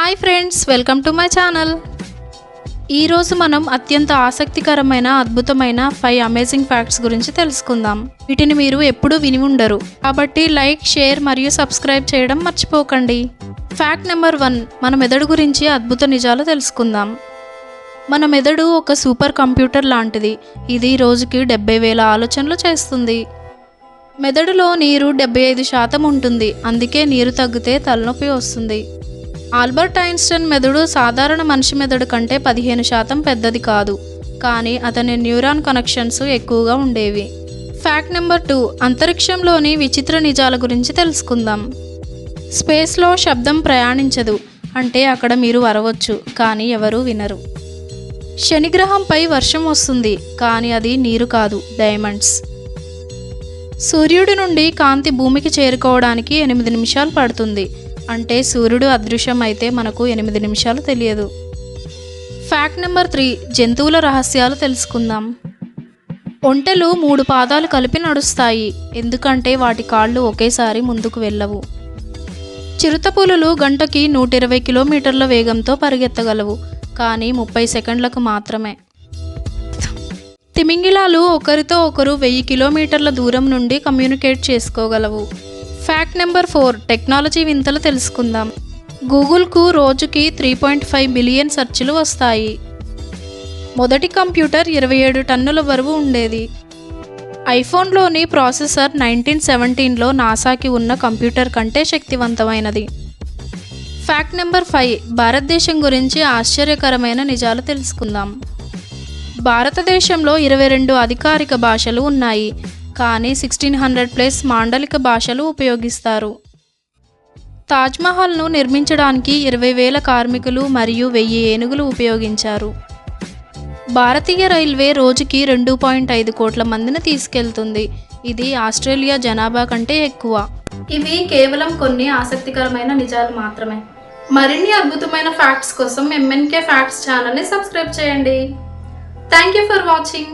Hi friends, welcome to my channel. ఈరోజు మనం అత్యంత ఆసక్తికరమైన అద్భుతమైన 5 అమేజింగ్ ఫ్యాక్ట్స్ గురించి తెలుసుకుందాం. వీటిని మీరు ఎప్పుడూ విని ఉండరు, కాబట్టి లైక్, షేర్ మరియు సబ్స్క్రైబ్ చేయడం మర్చిపోకండి. ఫ్యాక్ట్ నెంబర్ 1, మన మెదడు గురించి అద్భుత నిజాలు తెలుసుకుందాం. మన మెదడు ఒక సూపర్ కంప్యూటర్ లాంటిది. ఇది రోజుకి 70,000 ఆలోచనలు చేస్తుంది. మెదడులో నీరు 75% ఉంటుంది, అందుకే నీరు తగ్గితే తలనొప్పి వస్తుంది. ఆల్బర్ట్ ఐన్స్టైన్ మెదడు సాధారణ మనిషి మెదడు కంటే 15% పెద్దది కాదు, కానీ అతని న్యూరాన్ కనెక్షన్స్ ఎక్కువగా ఉండేవి. ఫ్యాక్ట్ నెంబర్ 2, అంతరిక్షంలోని విచిత్ర నిజాల గురించి తెలుసుకుందాం. స్పేస్లో శబ్దం ప్రయాణించదు, అంటే అక్కడ మీరు అరవచ్చు, కానీ ఎవరూ వినరు. శనిగ్రహంపై వర్షం వస్తుంది, కానీ అది నీరు కాదు, డైమండ్స్. సూర్యుడి నుండి కాంతి భూమికి చేరుకోవడానికి 8 నిమిషాలు పడుతుంది, అంటే సూర్యుడు అదృశ్యం అయితే మనకు 8 నిమిషాలు తెలియదు. ఫ్యాక్ట్ నెంబర్ 3, జంతువుల రహస్యాలు తెలుసుకుందాం. ఒంటెలు 3 పాదాలు కలిపి నడుస్తాయి, ఎందుకంటే వాటి కాళ్ళు ఒకేసారి ముందుకు వెళ్ళవు. చిరుతపులులు గంటకి 120 కిలోమీటర్ల వేగంతో పరిగెత్తగలవు, కానీ 30 సెకండ్లకు మాత్రమే. తిమింగిలాలు ఒకరితో ఒకరు 1000 కిలోమీటర్ల దూరం నుండి కమ్యూనికేట్ చేసుకోగలవు. ఫ్యాక్ట్ నెంబర్ 4, టెక్నాలజీ వింతలు తెలుసుకుందాం. గూగుల్కు రోజుకి 3.5 బిలియన్ సెర్చ్లు వస్తాయి. మొదటి కంప్యూటర్ 27 టన్నుల బరువు ఉండేది. ఐఫోన్లోని ప్రాసెసర్ 1917లో నాసాకి ఉన్న కంప్యూటర్ కంటే శక్తివంతమైనది. ఫ్యాక్ట్ నెంబర్ 5, భారతదేశం గురించి ఆశ్చర్యకరమైన నిజాలు తెలుసుకుందాం. భారతదేశంలో 22 అధికారిక భాషలు ఉన్నాయి, కానీ 1600+ మాండలిక భాషలు ఉపయోగిస్తారు. తాజ్మహల్ను నిర్మించడానికి 20,000 కార్మికులు మరియు 1000 ఏనుగులు ఉపయోగించారు. భారతీయ రైల్వే రోజుకి 2.5 కోట్ల మందిని తీసుకెళ్తుంది, ఇది ఆస్ట్రేలియా జనాభా కంటే ఎక్కువ. ఇవి కేవలం కొన్ని ఆసక్తికరమైన నిజాలు మాత్రమే. మరిన్ని అద్భుతమైన ఫ్యాక్ట్స్ కోసం MNK ఫ్యాక్ట్స్ ఛానల్ని సబ్స్క్రైబ్ చేయండి. Thank you for watching.